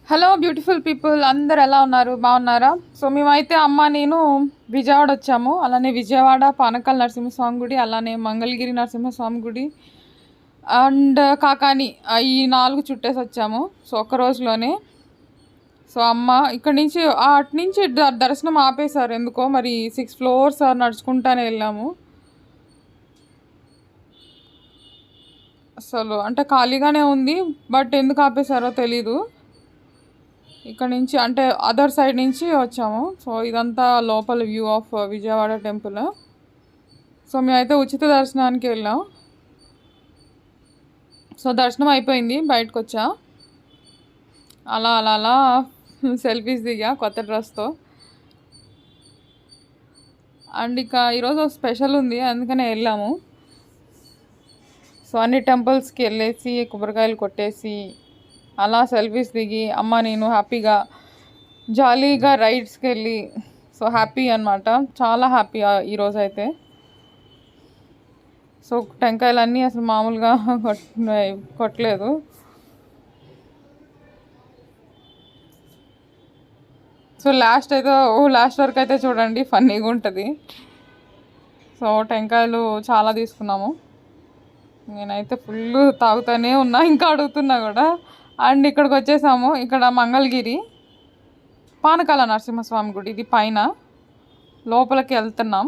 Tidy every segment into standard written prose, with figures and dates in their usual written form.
Hello beautiful people, అందరు ఎలా ఉన్నారు? బాగున్నారా? సో మేమైతే అమ్మ నేను విజయవాడ వచ్చాము. అలానే విజయవాడ పానకాల నరసింహస్వామి గుడి, అలానే మంగళగిరి నరసింహస్వామి గుడి అండ్ కాకాని, ఈ 4 చుట్టేసి వచ్చాము. సో ఒక్క రోజులోనే. సో అమ్మ ఇక్కడి నుంచి అటు నుంచి దర్శనం ఆపేశారు ఎందుకో, మరి 6 floors నడుచుకుంటానే వెళ్ళాము. అసలు అంటే ఖాళీగానే ఉంది, బట్ ఎందుకు ఆపేశారో తెలీదు. ఇక్కడ నుంచి అంటే అదర్ సైడ్ నుంచి వచ్చాము. సో ఇదంతా లోపల view of Vijayawada temple. So మేమైతే ఉచిత దర్శనానికి వెళ్ళాం. సో దర్శనం అయిపోయింది, బయటకు వచ్చా. అలా అలా అలా సెల్ఫీస్ దిగా కొత్త డ్రెస్తో. అండ్ ఇక ఈరోజు స్పెషల్ ఉంది, అందుకనే వెళ్ళాము. సో అన్ని టెంపుల్స్కి వెళ్ళేసి కొబ్బరికాయలు కొట్టేసి అలా సెల్ఫీస్ దిగి అమ్మ నేను హ్యాపీగా జాలీగా రైడ్స్కి వెళ్ళి, సో హ్యాపీ అనమాట, చాలా హ్యాపీ ఈరోజు అయితే. సో టెంకాయలన్నీ అసలు మామూలుగా కొట్టలేదు. సో లాస్ట్ వరకు అయితే చూడండి, ఫన్నీగా ఉంటుంది. సో టెంకాయలు చాలా తీసుకున్నాము. నేనైతే ఫుల్ తాగుతూనే ఉన్నా, ఇంకా అడుగుతున్నా కూడా. అండ్ ఇక్కడికి వచ్చేసాము. ఇక్కడ మంగళగిరి పానకాల నరసింహస్వామి గుడి, ఇది పైన లోపలికి వెళ్తున్నాం.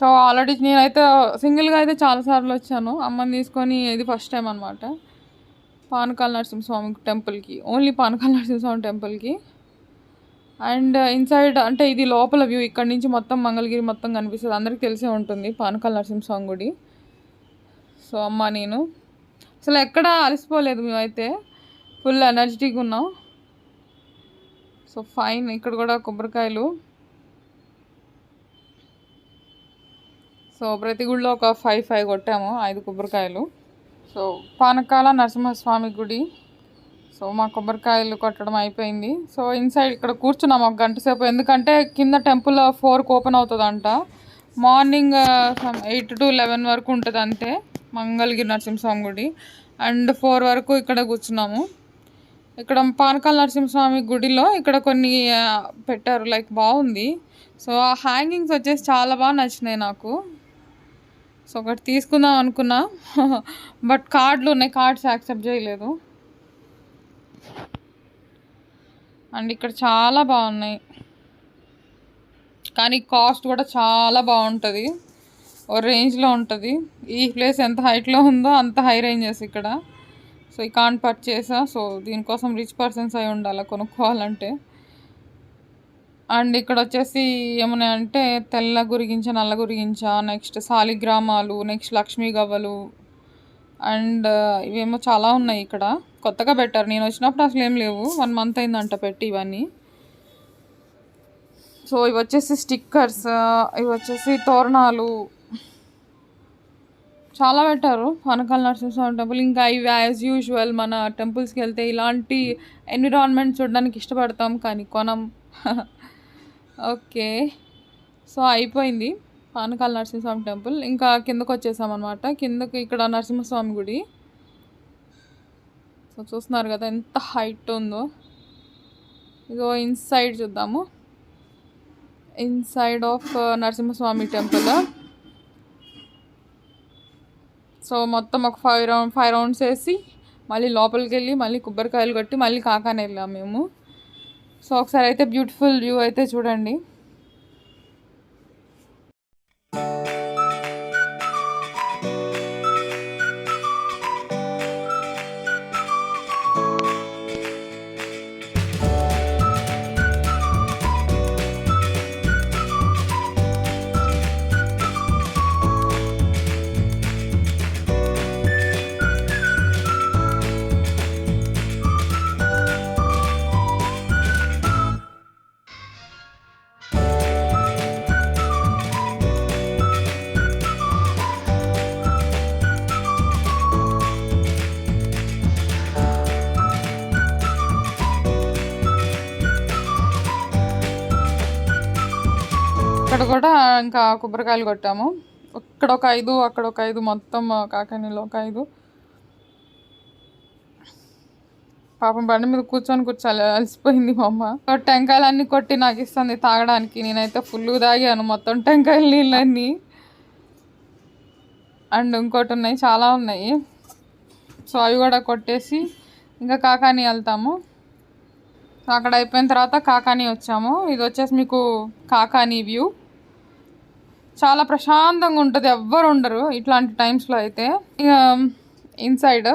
సో ఆల్రెడీ నేనైతే సింగిల్గా అయితే చాలాసార్లు వచ్చాను, అమ్మని తీసుకొని. ఇది ఫస్ట్ టైం అనమాట పానకాల నరసింహస్వామి టెంపుల్కి, ఓన్లీ పానకాల నరసింహస్వామి టెంపుల్కి. అండ్ ఇన్సైడ్ అంటే ఇది లోపల వ్యూ, ఇక్కడ నుంచి మొత్తం మంగళగిరి మొత్తం కనిపిస్తుంది. అందరికీ తెలిసే ఉంటుంది పానకాల నరసింహస్వామి గుడి. సో అమ్మ నేను అసలు ఎక్కడా అలసిపోలేదు, మేమైతే ఫుల్ ఎనర్జెటిక్గా ఉన్నాం. So fine. ఇక్కడ కూడా కొబ్బరికాయలు. సో ప్రతి గుడిలో ఒక 5 కొట్టాము, 5 కొబ్బరికాయలు. సో పానకాల నరసింహస్వామి గుడి. సో మా కొబ్బరికాయలు కొట్టడం అయిపోయింది. సో ఇన్సైడ్ ఇక్కడ కూర్చున్నాము ఒక గంట సేపు, ఎందుకంటే కింద టెంపుల్ 4కి ఓపెన్ అవుతుందంట. మార్నింగ్ 8 to 11 వరకు ఉంటుంది అంతే మంగళగిరి నరసింహస్వామి గుడి. అండ్ 4 వరకు ఇక్కడ కూర్చున్నాము. ఇక్కడ పానకాల నరసింహస్వామి గుడిలో ఇక్కడ కొన్ని పెట్టారు, లైక్ బాగుంది. సో ఆ హ్యాంగింగ్స్ వచ్చేసి చాలా బాగా నచ్చినాయి నాకు. సో ఒకటి తీసుకుందాం అనుకున్నా, బట్ కార్డులు ఉన్నాయి, కార్డ్స్ యాక్సెప్ట్ చేయలేదు. అండ్ ఇక్కడ చాలా బాగున్నాయి, కానీ కాస్ట్ కూడా చాలా బాగుంటుంది, ఓ రేంజ్లో ఉంటుంది. ఈ ప్లేస్ ఎంత హైట్లో ఉందో అంత హై రేంజెస్ ఇక్కడ. సో ఈ కాంట్ పర్చేసా. సో దీనికోసం రిచ్ పర్సన్స్ అయి ఉండాలి కొనుక్కోవాలంటే. అండ్ ఇక్కడ వచ్చేసి ఏమన్నా అంటే తెల్ల గురిగించ, నల్ల గురిగించ, నెక్స్ట్ సాలిగ్రామాలు, నెక్స్ట్ లక్ష్మీ గవ్వలు, అండ్ ఇవేమో చాలా ఉన్నాయి ఇక్కడ. కొత్తగా పెట్టారు, నేను వచ్చినప్పుడు అసలు ఏం లేవు. 1 month అయిందంట పెట్టి ఇవన్నీ. సో ఇవి వచ్చేసి స్టిక్కర్స్, ఇవి వచ్చేసి తోరణాలు, చాలా పెట్టారు పానకాల నరసింహస్వామి టెంపుల్. ఇంకా ఇవి యాజ్ యూజువల్ మన టెంపుల్స్కి వెళ్తే ఇలాంటి ఎన్విరాన్మెంట్ చూడడానికి ఇష్టపడతాం, కానీ కొనం. ఓకే. సో అయిపోయింది పానకాల నరసింహస్వామి టెంపుల్. ఇంకా కిందకు వచ్చేసామన్నమాట. కిందకు ఇక్కడ నరసింహస్వామి గుడి. సో చూస్తున్నారు కదా ఎంత హైట్ ఉందో. ఇదో ఇన్సైడ్ చూద్దాము, inside of Narasimhaswamy temple. So మొత్తం ఒక 5 rounds వేసి మళ్ళీ లోపలికి వెళ్ళి మళ్ళీ కొబ్బరికాయలు కొట్టి మళ్ళీ కాకాని వెళ్ళాము మేము. సో ఒకసారి అయితే బ్యూటిఫుల్ వ్యూ అయితే చూడండి. ఇక్కడ కూడా ఇంకా కొబ్బరికాయలు కొట్టాము. ఇక్కడ ఒక 5, అక్కడ ఒక 5, మొత్తం కాకానీలో ఒక 5. పాపం బండి మీద కూర్చొని అలసిపోయింది మా అమ్మ. టెంకాయలన్నీ కొట్టి నాకు ఇస్తుంది తాగడానికి. నేనైతే ఫుల్ తాగాను మొత్తం టెంకాయల నీళ్ళన్నీ. అండ్ ఇంకోటి ఉన్నాయి, చాలా ఉన్నాయి. సో అవి కూడా కొట్టేసి ఇంకా కాకాని వెళ్తాము. సో అక్కడ అయిపోయిన తర్వాత కాకాని వచ్చాము. ఇది వచ్చేసి మీకు కాకాని వ్యూ. చాలా ప్రశాంతంగా ఉంటుంది, ఎవ్వరు ఉండరు ఇట్లాంటి టైమ్స్లో అయితే. ఇక ఇన్సైడ్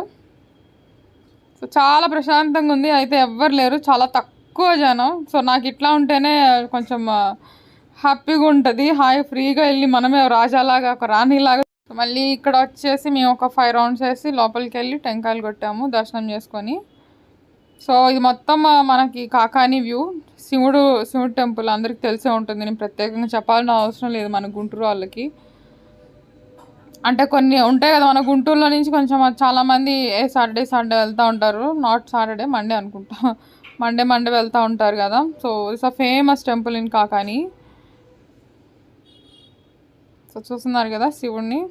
సో చాలా ప్రశాంతంగా ఉంది, అయితే ఎవ్వరు లేరు, చాలా తక్కువ జనం. సో నాకు ఇట్లా ఉంటేనే కొంచెం హ్యాపీగా ఉంటుంది. హాయి ఫ్రీగా వెళ్ళి మనమే రాజాలాగా ఒక రాణిలాగా. మళ్ళీ ఇక్కడ వచ్చేసి మేము ఒక 5 రౌండ్స్ వేసి లోపలికి వెళ్ళి టెంకాయలు కొట్టాము దర్శనం చేసుకొని. సో ఇది మొత్తం మనకి కాకాని వ్యూ. శివుడు టెంపుల్ అందరికి తెలిసే ఉంటుంది, నేను ప్రత్యేకంగా చెప్పాల్సిన అవసరం లేదు మన గుంటూరు వాళ్ళకి. అంటే కొన్ని ఉంటాయి కదా మన గుంటూరులో నుంచి కొంచెం చాలామంది సాటర్డే వెళ్తూ ఉంటారు. నాట్ సాటర్డే, మండే అనుకుంటా, మండే వెళ్తూ ఉంటారు కదా. So it's a famous temple in Kakani. So చూస్తున్నారు కదా శివుడిని.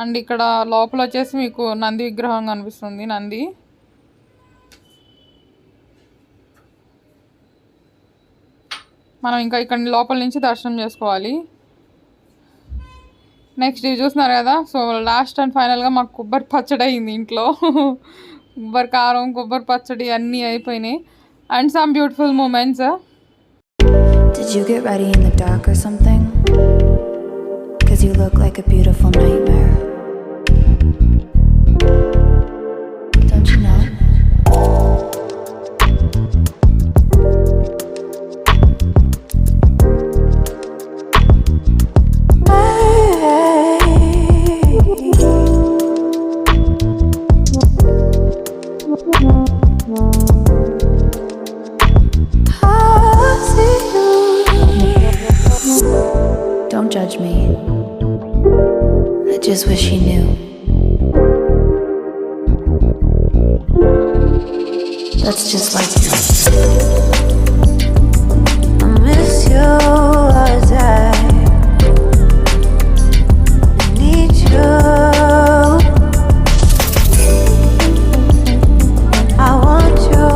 అండ్ ఇక్కడ లోపల వచ్చేసి మీకు నంది విగ్రహం కనిపిస్తుంది. నంది మనం ఇంకా ఇక్కడ లోపల నుంచి దర్శనం చేసుకోవాలి. నెక్స్ట్ ఇది చూస్తున్నారు కదా. సో లాస్ట్ అండ్ ఫైనల్గా మాకు కొబ్బరి పచ్చడి అయింది ఇంట్లో. కొబ్బరి కారం, కొబ్బరి పచ్చడి అన్నీ అయిపోయినాయి. And some beautiful moments. Did you get ready in the dark or something? 'Cause you look like a beautiful nightmare. Don't you know? Don't judge me. I just wish you knew. That's just like you. I miss you all the time. I need you. I want you.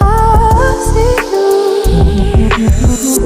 I see you.